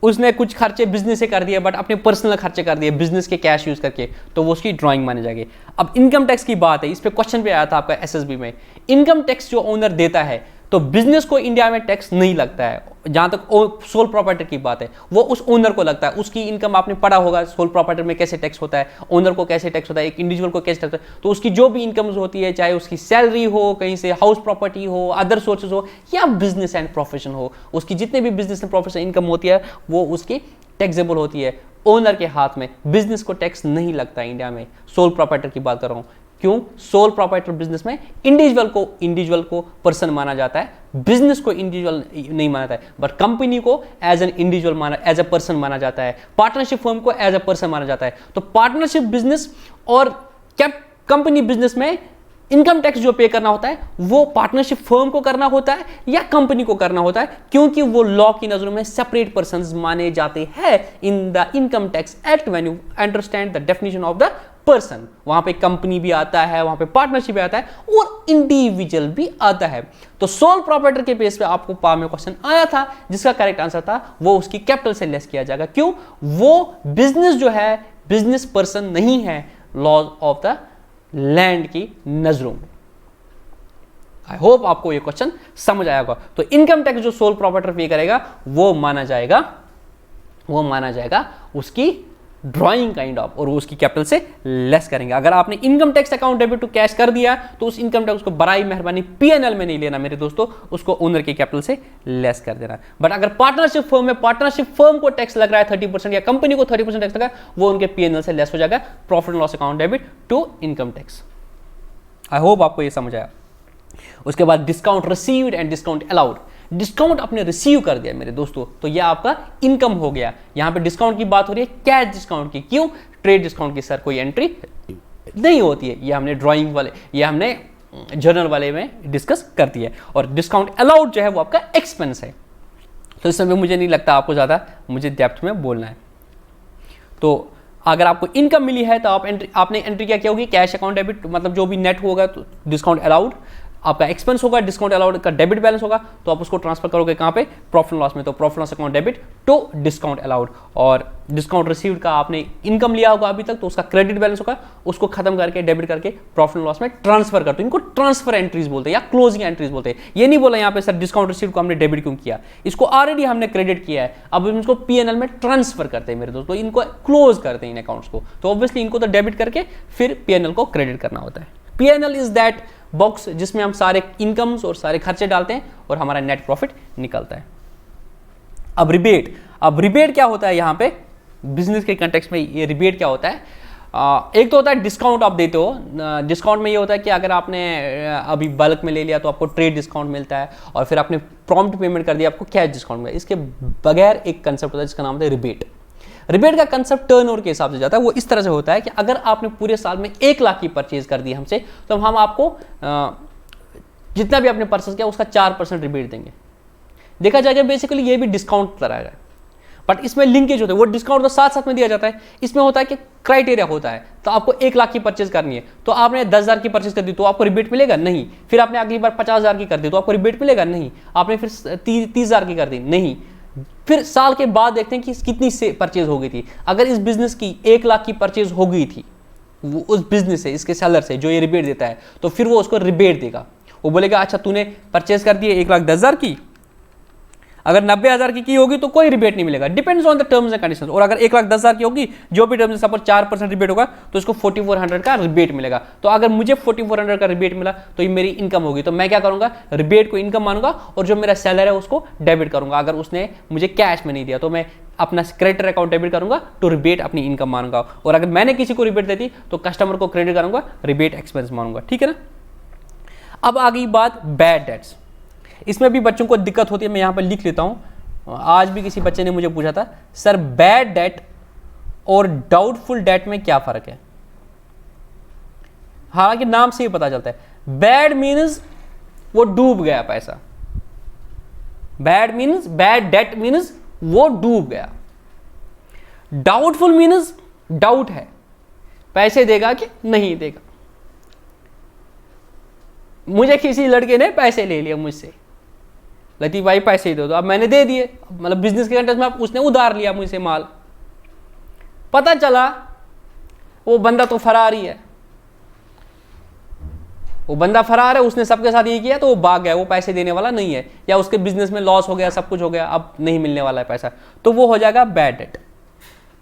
उसने कुछ खर्चे बिजनेस से कर दिए बट अपने पर्सनल खर्चे कर दिए बिजनेस के कैश यूज करके, तो वो उसकी ड्राइंग मानी जाएगी। अब इनकम टैक्स की बात है, इस पे क्वेश्चन पे आया था आपका एसएसबी में। इनकम टैक्स जो ओनर देता है, तो बिजनेस को इंडिया में टैक्स नहीं लगता है, जहां तक सोल प्रॉपर्टी की बात है वो उस ओनर को लगता है। उसकी इनकम आपने पढ़ा होगा सोल प्रॉपर्टी में कैसे टैक्स होता है, ओनर को कैसे टैक्स होता है, एक इंडिविजुअल को कैसे टैक्स होता है। तो उसकी जो भी इनकम होती है, चाहे उसकी सैलरी हो, कहीं से हाउस प्रॉपर्टी हो, अदर सोर्सेज हो, या बिजनेस एंड प्रोफेशन हो, उसकी जितने भी बिजनेस एंड प्रोफेशन इनकम होती है वो उसकी टैक्सेबल होती है ओनर के हाथ में। बिजनेस को टैक्स नहीं लगता है इंडिया में, सोल प्रॉपर्टर की बात कर रहा हूं। क्यों? सोल प्रॉपर्टर बिजनेस में इंडिविजुअल को पर्सन माना जाता है, बिजनेस को इंडिविजुअल नहीं माना जाता है, बट कंपनी को as an individual as a person माना जाता है, पार्टनरशिप फर्म को एज ए पर्सन माना जाता है। तो पार्टनरशिप बिजनेस और कंपनी बिजनेस में इनकम टैक्स जो पे करना होता है वो पार्टनरशिप फर्म को करना होता है या कंपनी को करना होता है, क्योंकि वो लॉ की नजरों में सेपरेट पर्संस माने जाते हैं in the income tax act. When you understand the definition of the person, वहां पे कंपनी भी आता है, वहां पे पार्टनरशिप भी आता है, और इंडिविजुअल भी आता है। तो सोल प्रॉपर्टर के बेस पे आपको पावर में क्वेश्चन आया था, जिसका करेक्ट आंसर था वो उसकी कैपिटल से लेस किया जाएगा। क्यों? वो बिजनेस जो है बिजनेस पर्सन नहीं है लॉ ऑफ द लैंड की नजरों में। आई होप आपको ये क्वेश्चन समझ आया होगा। तो इनकम टैक्स जो सोल प्रॉपर्टर पे करेगा वो माना जाएगा उसकी ड्राइंग काइंड ऑफ, और उसकी कैपिटल से लेस करेंगे। अगर आपने income tax account debit to cash कर दिया तो उस इनकम टैक्स को बराई मेहरबानी पीएनएल में नहीं लेना मेरे दोस्तों, उसको ओनर की कैपिटल से लेस कर देना। बट अगर पार्टनरशिप फर्म में पार्टनरशिप फर्म को टैक्स लग रहा है 30% या कंपनी को 30% टैक्स लगा, वो उनके पीएनएल से लेस हो जाएगा, profit and loss account debit to income tax. I hope आपको ये समझ आया। उसके बाद discount received and discount allowed. Discount आपने रिसीव कर दिया मेरे दोस्तों, तो यह आपका इनकम हो गया। यहां पे डिस्काउंट की बात हो रही है कैश डिस्काउंट की। क्यों? ट्रेड डिस्काउंट की सर कोई एंट्री नहीं होती है, ये हमने ड्राइंग वाले, ये हमने जर्नल वाले में डिस्कस कर दिया। और डिस्काउंट अलाउड जो है वो आपका एक्सपेंस है। तो इस समय मुझे नहीं लगता आपको ज्यादा मुझे डेप्थ में बोलना है। तो अगर आपको इनकम मिली है तो आपने एंट्री क्या होगी? कैश अकाउंट डेबिट, मतलब जो भी नेट होगा तो डिस्काउंट अलाउड आपका एक्सपेंस होगा, डिस्काउंट अलाउड का डेबिट बैलेंस होगा, तो आप उसको ट्रांसफर करोगे कहां पे? प्रॉफिट एंड लॉस में। तो profit loss account debit to discount allowed. और डिस्काउंट रिसीव्ड का आपने इनकम लिया होगा अभी तक, तो उसका क्रेडिट बैलेंस होगा, उसको खत्म करके डेबिट करके प्रॉफिट एंड लॉस में ट्रांसफर कर दो। इनको ट्रांसफर एंट्रीज बोलते हैं या क्लोजिंग एंट्रीज बोलते हैं। ये नहीं बोला यहाँ पे सर डिस्काउंट रिसीव्ड को हमने डेबिट क्यों किया, इसको ऑलरेडी हमने क्रेडिट किया है, अब इसको पीएनएल में ट्रांसफर करते हैं मेरे दोस्तों, इनको क्लोज करते हैं इन अकाउंट्स को। तो ऑब्वियसली इनको तो डेबिट करके फिर पीएनएल को क्रेडिट करना होता है। पीएनएल इज दैट बॉक्स जिसमें हम सारे इनकम्स और सारे खर्चे डालते हैं और हमारा नेट प्रॉफिट निकलता है। अब रिबेट क्या होता है यहां पे बिजनेस के कंटेक्स्ट में? ये रिबेट क्या होता है? एक तो होता है डिस्काउंट आप देते हो। डिस्काउंट में ये होता है कि अगर आपने अभी बल्क में ले लिया तो आपको ट्रेड डिस्काउंट मिलता है, और फिर आपने प्रॉम्प्ट पेमेंट कर दिया आपको कैश डिस्काउंट मिलता है। इसके बगैर एक कंसेप्ट होता है जिसका नाम होता है रिबेट। रिबेट का कंसेप्ट टर्नओवर के हिसाब से जाता है। वो इस तरह से होता है कि अगर आपने पूरे साल में 1 लाख की परचेज कर दी हमसे, तो हम आपको जितना भी आपने परचेज किया उसका 4% रिबेट देंगे। देखा जाएगा बेसिकली ये भी डिस्काउंट तरह है, बट इसमें लिंकेज होता है। वो डिस्काउंट तो साथ साथ में दिया जाता है। इसमें होता है कि क्राइटेरिया होता है, तो आपको 1 लाख की परचेज करनी है, तो आपने 10,000 की परचेज कर दी तो आपको रिबेट मिलेगा? नहीं। फिर आपने अगली बार 50,000 की कर दी तो आपको रिबेट मिलेगा? नहीं। आपने फिर 30,000 की कर दी? नहीं। फिर साल के बाद देखते हैं कि कितनी से परचेज हो गई थी। अगर इस बिजनेस की 1 लाख की परचेज हो गई थी वो उस बिजनेस से, इसके सेलर से जो ये रिबेट देता है, तो फिर वो उसको रिबेट देगा। वो बोलेगा अच्छा तूने परचेज कर दी 1,10,000 की, अगर 90,000 की होगी तो कोई रिबेट नहीं मिलेगा, depends on the terms and conditions. और अगर 1,10,000 की होगी, जो भी टर्म्स सपोज 4% रिबेट होगा तो इसको 4400 का रिबेट मिलेगा। तो अगर मुझे 4400 का रिबेट मिला तो ये मेरी इनकम होगी, तो मैं क्या करूंगा? रिबेट को इनकम मानूंगा और जो मेरा सेलर है उसको डेबिट करूंगा। अगर उसने मुझे कैश में नहीं दिया तो मैं अपना क्रेडिटर अकाउंट डेबिट करूंगा, तो रिबेट अपनी इनकम मानूंगा। और अगर मैंने किसी को रिबेट दे दी तो कस्टमर को क्रेडिट करूंगा, रिबेट एक्सपेंस मानूंगा। ठीक है ना? अब आ गई बात बैड डेट्स। इसमें भी बच्चों को दिक्कत होती है, मैं यहां पर लिख लेता हूं। आज भी किसी बच्चे ने मुझे पूछा था सर बैड डेट और डाउटफुल डेट में क्या फर्क है? हालांकि नाम से ही पता चलता है। बैड मीन्स वो डूब गया पैसा, bad means, bad that means वो डूब गया। डाउटफुल मीन्स डाउट है, पैसे देगा कि नहीं देगा। मुझे किसी लड़के ने पैसे ले लिए मुझसे, लतीफ भाई पैसे दे दो, अब मैंने दे दिए, मतलब बिजनेस के कंटेक्स्ट में उसने उधार लिया मुझसे माल, पता चला वो बंदा तो फरारी है, वो बंदा फरार है, उसने सबके साथ ये किया तो वो भाग गया, वो पैसे देने वाला नहीं है, या उसके बिजनेस में लॉस हो गया, सब कुछ हो गया, अब नहीं मिलने वाला है पैसा, तो वो हो जाएगा बैड डेट।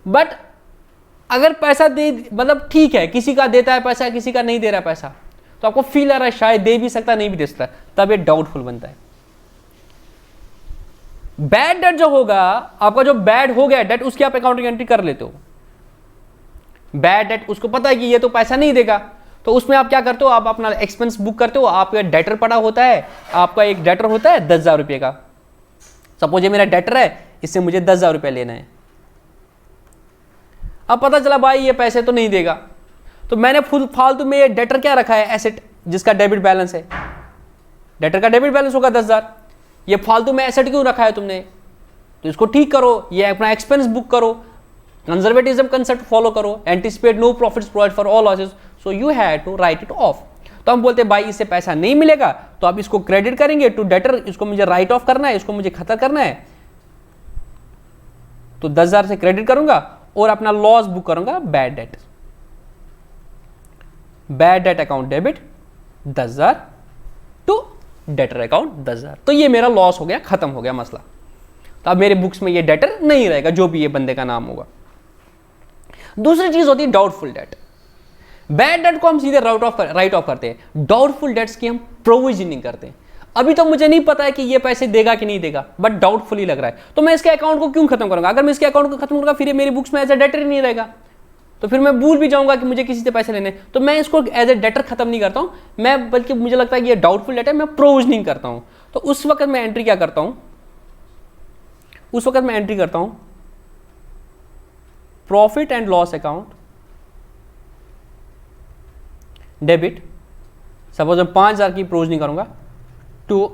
बट अगर पैसा दे, मतलब ठीक है, किसी का देता है पैसा, किसी का नहीं दे रहा पैसा, तो आपको फील आ रहा है शायद दे भी सकता नहीं भी दे सकता, तब ये डाउटफुल बनता है। बैड डेट जो होगा, आपका जो बैड हो गया डेट, उसकी आप अकाउंटिंग एंट्री कर लेते हो। बैड डेट, उसको पता है कि ये तो पैसा नहीं देगा, तो उसमें आप क्या करते हो, आप अपना एक्सपेंस बुक करते हो, आपका डेटर पड़ा होता है, आपका एक डेटर होता है 10,000 रुपये का, सपोज ये मेरा डेटर है, इससे मुझे 10,000 रुपये लेना है। अब पता चला भाई ये पैसे तो नहीं देगा, तो मैंने फालतू में ये डेटर क्या रखा है, एसेट, जिसका डेबिट बैलेंस है, डेटर का डेबिट बैलेंस होगा 10,000, ये फालतू में एसेट क्यों रखा है तुमने, तो इसको ठीक करो, ये अपना एक्सपेंस बुक करो, कंजर्वेटिज्म कंसेप्ट फॉलो करो, anticipate no profits provide for all losses, so you have to write it off. तो हम बोलते हैं भाई इससे पैसा नहीं मिलेगा, तो आप इसको क्रेडिट करेंगे टू डेटर, इसको मुझे राइट ऑफ करना है, इसको मुझे खत्म करना है, तो 10,000 से क्रेडिट करूंगा और अपना लॉस बुक करूंगा bad debt, bad debt account debit 10,000 to debtor account 10,000, तो ये मेरा लॉस हो गया, खत्म हो गया मसला। तो अब मेरे बुक्स में ये डेटर नहीं रहेगा, जो भी ये बंदे का नाम होगा। दूसरी चीज होती है डाउटफुल डेट। बैड डेट को हम सीधे राइट ऑफ करते हैं, डाउटफुल डेट्स की हम प्रोविजनिंग करते हैं। अभी तो मुझे नहीं पता है कि ये पैसे देगा कि नहीं देगा, बट डाउटफुल ही लग रहा है, तो मैं इसके अकाउंट को क्यों खत्म करूंगा। अगर मैं इसके अकाउंट को खत्म करूंगा फिर ये मेरी बुक्स में एज ए डेटर ही नहीं रहेगा, तो फिर मैं भूल भी जाऊंगा कि मुझे किसी से पैसे लेने, तो मैं इसको एज ए डेटर खत्म नहीं करता हूं मैं, बल्कि मुझे लगता है कि ये डाउटफुल डेट है, मैं प्रोविजनिंग करता हूं। तो उस वक्त मैं एंट्री क्या करता हूं, उस वक्त मैं एंट्री करता हूं profit and loss account debit, suppose मैं 5,000 की प्रोविजनिंग करूंगा, टू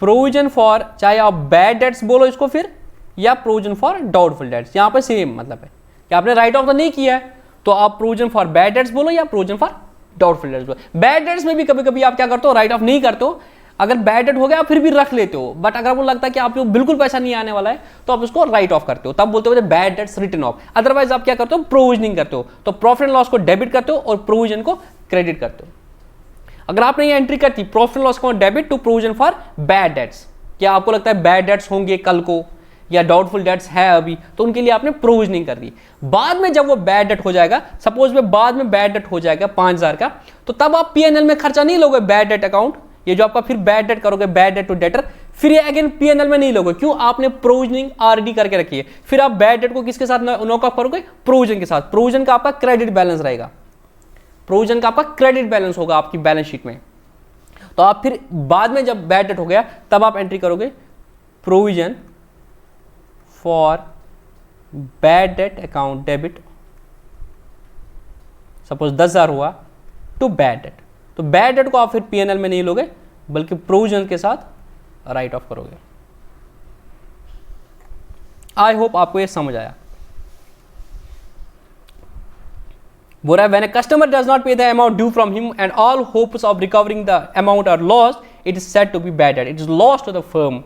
प्रोविजन फॉर, चाहे आप बैड डेट्स बोलो इसको फिर, या प्रोविजन फॉर डाउटफुल डेट्स, यहां पर सेम मतलब है कि आपने राइट ऑफ तो नहीं किया है, तो आप प्रोविजन फॉर बैड डेट्स बोलो या प्रोविजन फॉर डाउटफुल डेट्स बोलो। बैड डेट्स में भी कभी कभी आप क्या करते हो, राइट ऑफ नहीं करते हो, अगर बैड डेट हो गया फिर भी रख लेते हो, बट अगर आपको लगता है कि आप जो बिल्कुल पैसा नहीं आने वाला है तो आप उसको राइट ऑफ करते हो, तब बोलते हो bad debts written off. Otherwise आप क्या करते हो, प्रोविजनिंग करते हो, तो प्रॉफिट एंड लॉस को डेबिट करते हो और प्रोविजन को क्रेडिट करते हो। अगर आपने ये एंट्री करती प्रॉफिट एंड लॉस को debit to provision for bad debts, क्या आपको लगता है बैड डेट्स होंगे कल को या डाउटफुल डेट्स है अभी, तो उनके लिए आपने प्रोविजनिंग कर दी। बाद में जब वो बैड डेट हो जाएगा, सपोज में बाद में बैड डेट हो जाएगा 5,000 का, तो तब आप पीएनएल में खर्चा नहीं लोगे बैड डेट अकाउंट, ये जो आपका फिर बैड डेट करोगे बैड डेट टू डेटर, फिर ये अगेन पीएनएल में नहीं लोगे, क्यों, आपने प्रोविजनिंग ऑलरेडी करके रखी है। फिर आप बैड डेट को किसके साथ नॉक ऑफ करोगे, प्रोविजन के साथ। प्रोविजन का आपका क्रेडिट बैलेंस रहेगा, प्रोविजन का आपका क्रेडिट बैलेंस होगा आपकी बैलेंस शीट में। तो आप फिर बाद में जब बैड डेट हो गया तब आप एंट्री करोगे provision for bad debt account debit, suppose 10,000 हुआ टू बैड डेट, तो बैड डेट को आप फिर पीएनएल में नहीं लोगे बल्कि प्रोविजन के साथ राइट ऑफ करोगे। आई होप आपको ये समझ आया। बोल रहा है when a customer does not pay the amount due from him and all hopes of recovering the amount are lost, it is said to be bad debt, it is lost to the firm,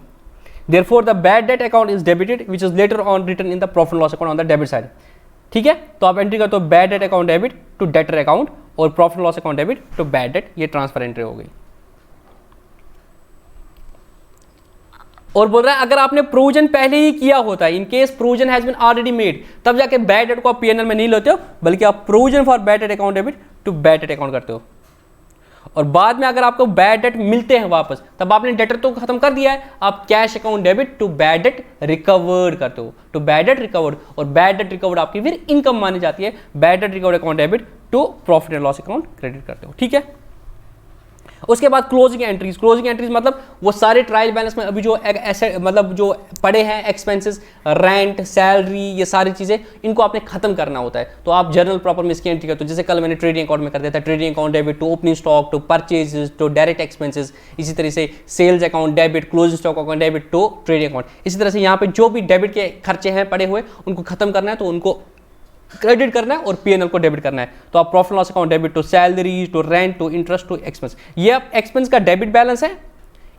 therefore the bad debt account is debited which is later on written in the profit and loss account on the debit side। ठीक है, तो आप entry करते हो bad debt account debit to debtor account और profit loss account debit to bad debt, ये transfer entry हो गई। और बोल रहा है अगर आपने प्रोविजन पहले ही किया होता है, in case provision has been already made, तब जाके बैड डेट को आप पीएनएल में नहीं लेते हो बल्कि आप provision for bad debt account debit to bad debt account करते हो। और बाद में अगर आपको बैड डेट मिलते हैं वापस, तब आपने डेटर तो खत्म कर दिया है, आप cash account debit to bad debt recovered करते हो, टू बैड डेट रिकवर्ड, और बैड डेट रिकवर्ड आपकी फिर इनकम मानी जाती है, bad debt recovered account debit to profit and loss account credit करते हो। ठीक है, उसके बाद क्लोजिंग एंट्रीज, क्लोजिंग एंट्रीज मतलब वो सारे ट्रायल बैलेंस में अभी जो ऐसे मतलब जो पड़े हैं एक्सपेंसेस, रेंट, सैलरी, ये सारी चीज़ें इनको आपने खत्म करना होता है। तो आप जर्नल प्रॉपर में इसकी एंट्री करते हो, जैसे कल मैंने ट्रेडिंग अकाउंट में कर दिया था, trading account debit to opening stock to purchases to direct expenses, इसी तरह से sales account debit, closing stock account debit to trading account. इसी तरह से यहाँ पे जो भी डेबिट के खर्चे हैं पड़े हुए उनको खत्म करना है, तो उनको क्रेडिट करना है और पीएनएल को डेबिट करना है। तो आप profit loss account debit to salary to rent to interest to expense, ये अब एक्सपेंस का डेबिट बैलेंस है,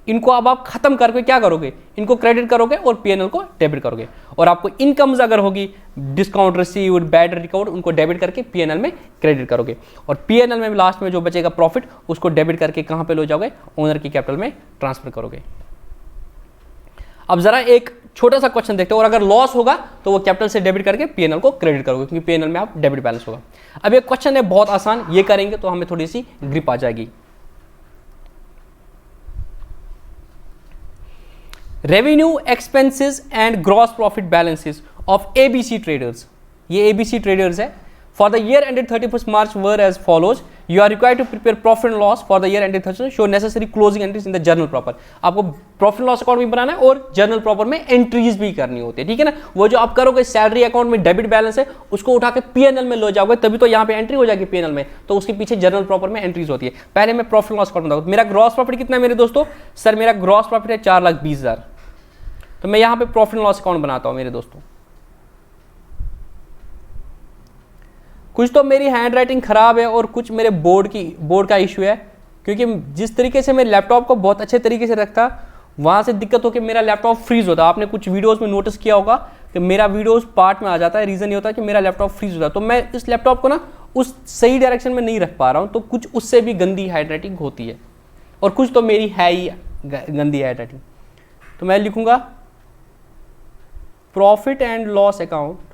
इनको अब आप खत्म करके क्या करोगे, इनको क्रेडिट करोगे और पीएनएल को डेबिट करोगे। और आपको इनकम्स अगर होगी, डिस्काउंट रिसीव्ड, बैड रिकवर्ड, उनको डेबिट करके पीएनएल में क्रेडिट करोगे। और पीएनएल में लास्ट में जो बचेगा प्रॉफिट, उसको डेबिट करके कहां पे ले जाओगे, ओनर की कैपिटल में ट्रांसफर करोगे। अब जरा एक छोटा सा क्वेश्चन देखते हो, और अगर लॉस होगा तो वो कैपिटल से डेबिट करके पीएनएल को क्रेडिट करोगे, क्योंकि पीएनएल में आप डेबिट बैलेंस होगा। अब एक क्वेश्चन है बहुत आसान, ये करेंगे तो हमें थोड़ी सी ग्रिप आ जाएगी। Revenue, expenses and gross profit balances of ABC traders, ये एबीसी ट्रेडर्स है, for the year ended 31st March were as follows. You are required to prepare profit and loss for the year ended 30, show necessary closing entries in the journal proper. आपको profit loss account भी बनाना है और journal proper में entries भी करनी होती है, ठीक है ना। वो जो आप करोगे सैलरी अकाउंट में डेबिट बैलेंस है, उसको उठा के पीएनएल में ले जाओगे, तभी तो यहाँ पे एंट्री हो जाएगी पीएनएल में, तो उसके पीछे जर्नल प्रॉपर में एंट्रीज होती है। पहले मैं प्रॉफिट लॉस अकाउंट बताऊँ, मेरा ग्रॉस प्रॉफिट कितना है मेरे दोस्तों, सर मेरा ग्रॉस प्रॉफिट है 4,20,000, तो मैं यहाँ पे प्रॉफिट लॉस अकाउंट बनाता हूँ मेरे दोस्तों। कुछ तो मेरी हैंड राइटिंग खराब है और कुछ मेरे बोर्ड का इशू है, क्योंकि जिस तरीके से मैं लैपटॉप को बहुत अच्छे तरीके से रखता, वहाँ से दिक्कत हो कि मेरा लैपटॉप फ्रीज होता। आपने कुछ वीडियोस में नोटिस किया होगा कि मेरा वीडियोस पार्ट में आ जाता है, रीज़न ये होता है कि मेरा लैपटॉप फ्रीज होता है। तो मैं इस लैपटॉप को ना उस सही डायरेक्शन में नहीं रख पा रहा हूँ, तो कुछ उससे भी गंदी हैंड राइटिंग होती है, और कुछ तो मेरी है ही गंदी हैंड राइटिंग। तो मैं लिखूँगा profit and loss account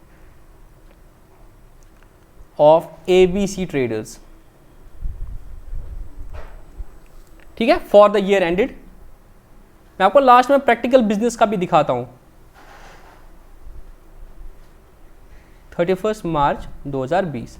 of ABC traders, ठीक है, फॉर द ईयर एंडेड। मैं आपको लास्ट में प्रैक्टिकल बिजनेस का भी दिखाता हूं, 31 मार्च 2020।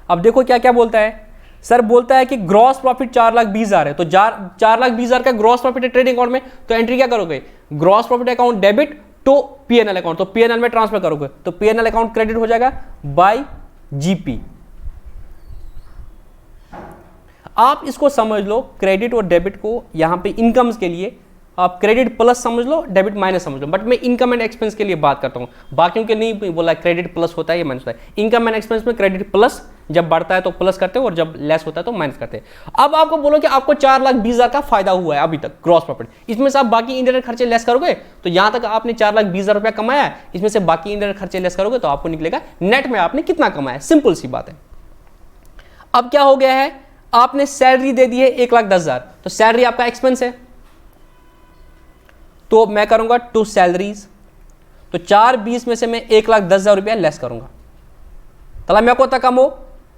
अब देखो क्या क्या बोलता है, सर बोलता है कि ग्रॉस प्रॉफिट 4,20,000 है, तो 4,20,000 का ग्रॉस प्रॉफिट है ट्रेडिंग अकाउंट में, तो एंट्री क्या करोगे, gross profit account debit to PNL account, तो पीएनएल में ट्रांसफर करोगे, तो पीएनएल अकाउंट क्रेडिट हो जाएगा बाय जीपी। आप इसको समझ लो, क्रेडिट और डेबिट को यहां पे इनकम्स के लिए आप क्रेडिट प्लस समझ लो, डेबिट माइनस समझ लो, बट मैं इनकम एंड एक्सपेंस के लिए बात करता हूं, बाकियों के नहीं बोला क्रेडिट प्लस होता है ये माइनस होता है। इनकम एंड एक्सपेंस में क्रेडिट प्लस, जब बढ़ता है तो प्लस करते हो और जब लेस होता है तो माइनस करते हैं। अब आपको बोलो कि आपको 4,20,000 का फायदा हुआ है अभी तक ग्रॉस प्रॉफिट, इसमें से आप बाकी इंडायरेक्ट खर्चे लेस करोगे, तो यहां तक आपने 4,20,000 रुपया कमाया, इसमें से बाकी इंडायरेक्ट खर्चे लेस करोगे तो आपको निकलेगा नेट में आपने कितना कमाया, सिंपल सी बात है। अब क्या हो गया है, आपने सैलरी दे दी है 1,10,000, तो सैलरी आपका एक्सपेंस है, तो मैं करूंगा टू सैलरीज, तो 4,20 में से मैं 1,10,000 रुपया लेस करूंगा, तला मैं को कम हो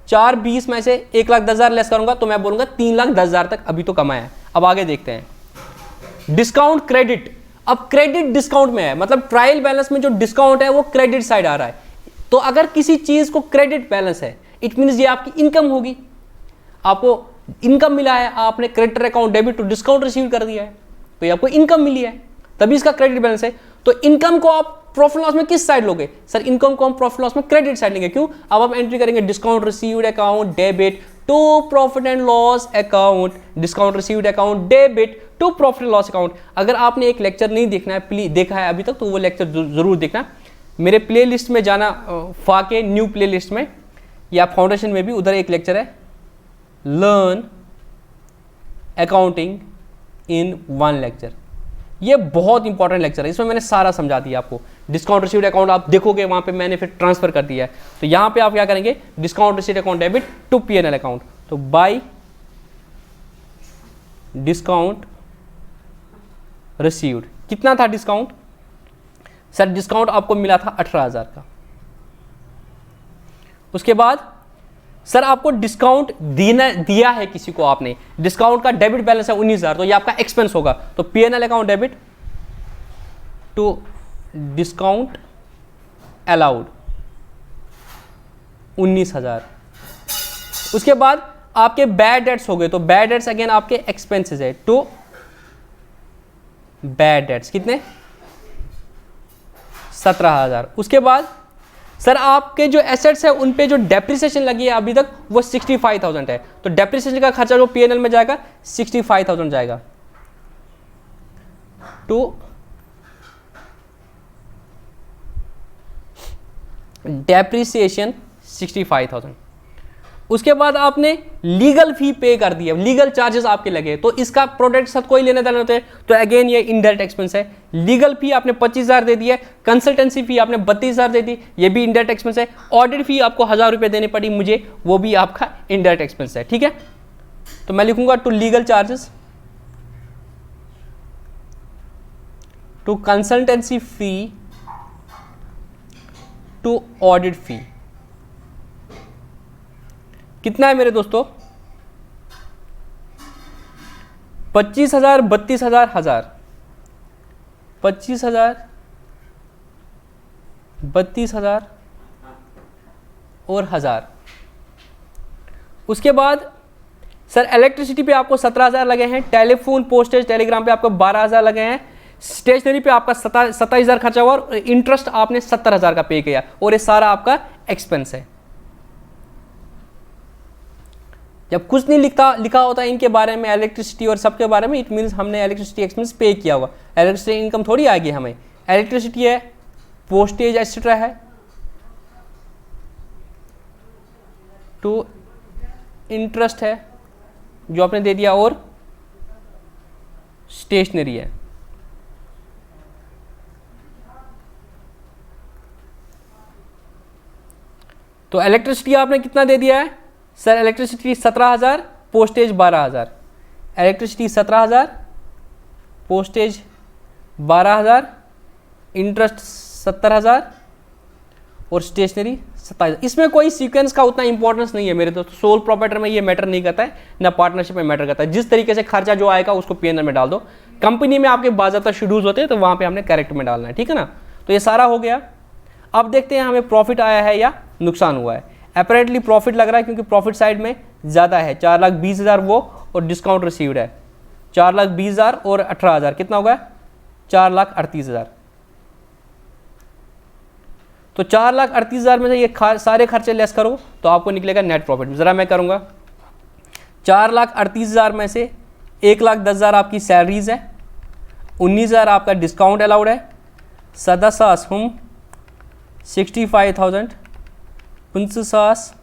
4,20 में से 1,10,000 लेस करूंगा, तो मैं बोलूंगा 3,10,000 तक अभी तो कमाया है। अब आगे देखते हैं डिस्काउंट क्रेडिट। अब क्रेडिट डिस्काउंट में है, मतलब ट्रायल बैलेंस में जो डिस्काउंट है वो क्रेडिट साइड आ रहा है। तो अगर किसी चीज को क्रेडिट बैलेंस है, इट मीन ये आपकी इनकम होगी, आपको इनकम मिला है, आपने creditor account debit to discount receive कर दिया है, तो ये आपको इनकम मिली है, तभी इसका क्रेडिट बैलेंस है। तो इनकम को आप प्रॉफिट लॉस में किस साइड लोगे, सर इनकम को हम प्रॉफिट लॉस में क्रेडिट साइड लेंगे, क्यों, अब आप एंट्री करेंगे discount received account debit to profit and loss account, discount received account debit to profit and loss account. अगर आपने एक लेक्चर नहीं देखना है, प्लीज देखा है अभी तक, तो वो लेक्चर जरूर देखना, मेरे प्ले लिस्ट में जाना, फाके न्यू प्ले लिस्ट में या फाउंडेशन में भी, उधर एक लेक्चर है learn accounting in one lecture, ये बहुत इंपॉर्टेंट लेक्चर है, इसमें मैंने सारा समझा दिया आपको। डिस्काउंट रिसीव्ड अकाउंट आप देखोगे वहां पे मैंने फिर ट्रांसफर कर दिया है, तो यहां पे आप क्या करेंगे, discount received account debit to PNL account, तो बाय डिस्काउंट रिसीव्ड, कितना था डिस्काउंट, सर डिस्काउंट आपको मिला था 18,000 का। उसके बाद सर आपको डिस्काउंट दिया है किसी को, आपने डिस्काउंट का डेबिट बैलेंस है 19,000, तो ये आपका एक्सपेंस होगा, तो PNL account debit to discount allowed 19,000। उसके बाद आपके बैड डेट्स हो गए, तो बैड डेट्स अगेन आपके एक्सपेंसेस है, टू बैड डेट्स कितने 17,000। उसके बाद सर आपके जो एसेट्स है उन पे जो डेप्रिसिएशन लगी है अभी तक वो 65,000 है, तो डेप्रिसिएशन का खर्चा जो पीएनएल में जाएगा 65,000 जाएगा टू डेप्रिसिएशन 65,000। उसके बाद आपने लीगल फी पे कर दिया, लीगल चार्जेस आपके लगे, तो इसका प्रोडक्ट साथ कोई लेने देना होते हैं, तो अगेन ये इनडायरेक्ट एक्सपेंस है। लीगल फी आपने 25,000 दे दिया, कंसल्टेंसी फी आपने 32,000 दे दी, ये भी इनडायरेक्ट एक्सपेंस है। ऑडिट फी आपको 1,000 रुपये देनी पड़ी मुझे, वो भी आपका इनडायरेक्ट एक्सपेंस है, ठीक है। तो मैं लिखूंगा to legal charges, to consultancy fee, to audit fee. कितना है मेरे दोस्तों 25,000, 32,000, 1,000, 25,000, 32,000 और 1,000। उसके बाद सर इलेक्ट्रिसिटी पे आपको 17,000 लगे हैं, टेलीफोन पोस्टेज टेलीग्राम पे आपको 12,000 लगे हैं, स्टेशनरी पे आपका 27,000 खर्चा हुआ और इंटरेस्ट आपने 70,000 का पे किया, और ये सारा आपका एक्सपेंस है। जब कुछ नहीं लिखा होता है इनके बारे में, इलेक्ट्रिसिटी और सबके बारे में, इट मींस हमने इलेक्ट्रिसिटी एक्सपेंस पे किया हुआ। इलेक्ट्रिसिटी इनकम थोड़ी आएगी हमें, इलेक्ट्रिसिटी है, पोस्टेज एक्सेट्रा है, टू इंटरेस्ट है जो आपने दे दिया, और स्टेशनरी है। तो इलेक्ट्रिसिटी आपने कितना दे दिया है sir, electricity 17,000, postage 12,000, electricity 17,000, postage 12,000, interest 70,000 और स्टेशनरी 27,000। इसमें कोई सीक्वेंस का उतना इंपॉर्टेंस नहीं है मेरे दोस्त, सोल प्रोप्राइटर में ये मैटर नहीं करता है, ना पार्टनरशिप में मैटर करता है। जिस तरीके से खर्चा जो आएगा उसको पीएनएल में डाल दो, कंपनी में आपके बाज़ाब्ता शेड्यूल्स होते हैं तो वहाँ पे हमने करेक्ट में डालना है, ठीक है ना। तो ये सारा हो गया। अब देखते हैं हमें प्रॉफिट आया है या नुकसान हुआ है। अपेरेंटली प्रॉफिट लग रहा है क्योंकि प्रॉफिट साइड में ज़्यादा है, 4,20,000 वो और डिस्काउंट रिसीव्ड है 4,20,000 और 18,000 कितना होगा 4,38,000। तो 4,38,000 में से ये सारे खर्चे लेस करो तो आपको निकलेगा नेट प्रॉफिट। ज़रा मैं करूँगा, 4,38,000 में से 1,10,000 आपकी सैलरीज है, 19,000 आपका डिस्काउंट अलाउड है, 7,000 हम 65,000, 5,000, 32,000,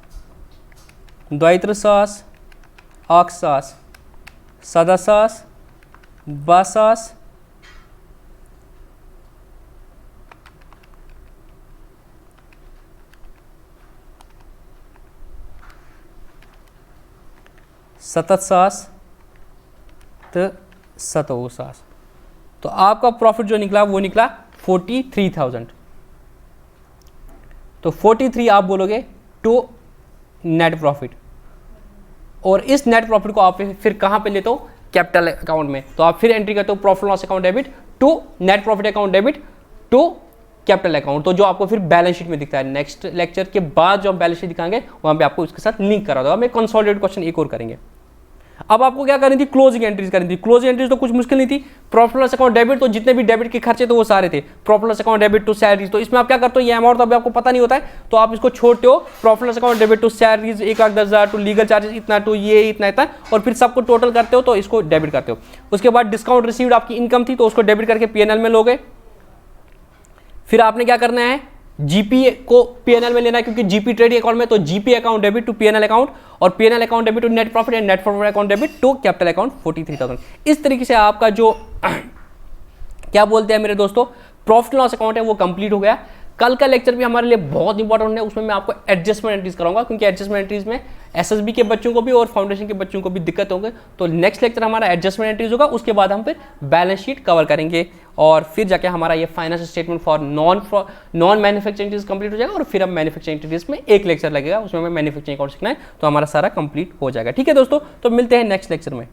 8,000, 7,000, 12,000, 7,000 तो 27,000। तो आपका प्रॉफिट जो निकला वो निकला 43,000। तो 43 आप बोलोगे टू नेट प्रॉफिट, और इस नेट प्रॉफिट को आप फिर कहाँ पे लेते हो कैपिटल अकाउंट में। तो आप फिर एंट्री करते हो profit loss account debit to net profit account debit to capital account, तो जो आपको फिर बैलेंस शीट में दिखता है। नेक्स्ट लेक्चर के बाद जो हम बैलेंस शीट दिखाएंगे वहाँ पे आपको इसके साथ लिंक करा दो। हम एक कंसोलिडेटेड क्वेश्चन एक और करेंगे। अब आपको क्या करनी थी, क्लोजिंग एंट्रीज करनी थी। क्लोजिंग एंट्रीज तो कुछ मुश्किल नहीं थी। प्रॉफिट लॉस अकाउंट डेबिट, तो जितने भी डेबिट के खर्चे थे वो सारे थे। Profit loss account debit to salaries, तो इसमें आप क्या करते हो, ये अमाउंट तो अभी आपको पता नहीं होता है तो आप इसको छोड़ते हो। Profit loss account debit to salaries 1,10,000, to legal charges इतना, टू ये इतना इतना, और फिर सबको टोटल करते हो तो इसको डेबिट करते हो। उसके बाद डिस्काउंट रिसीव्ड आपकी इनकम थी तो उसको डेबिट करके पीएनएल में लोगे। फिर आपने क्या करना है, जीपी को पीएनएल में लेना है क्योंकि जीपी ट्रेडिंग अकाउंट में, तो GP account debit to PNL account, और PNL account debit to net profit and net profit account debit to capital account 43,000। इस तरीके से आपका जो क्या बोलते हैं मेरे दोस्तों प्रॉफिट लॉस अकाउंट है वो कंप्लीट हो गया। कल का लेक्चर भी हमारे लिए बहुत इंपॉर्टेंट है, उसमें मैं आपको एडजस्टमेंट एंट्रीज कराऊंगा क्योंकि एडजस्टमेंट एंट्रीज में एसएसबी के बच्चों को भी और फाउंडेशन के बच्चों को भी दिक्कत होंगे। तो नेक्स्ट लेक्चर हमारा एडजस्टमेंट एंट्रीज होगा, उसके बाद हम फिर बैलेंस शीट कवर करेंगे और फिर जाके हमारा ये financial statement for non manufacturing entries complete हो जाएगा, और फिर हम मैन्युफैक्चरिंग एंट्रीज में एक लेक्चर लगेगा, उसमें हमें मैन्युफैक्चरिंग अकाउंट सीखना है, तो हमारा सारा कंप्लीट हो जाएगा। ठीक है दोस्तों, तो मिलते हैं नेक्स्ट लेक्चर में।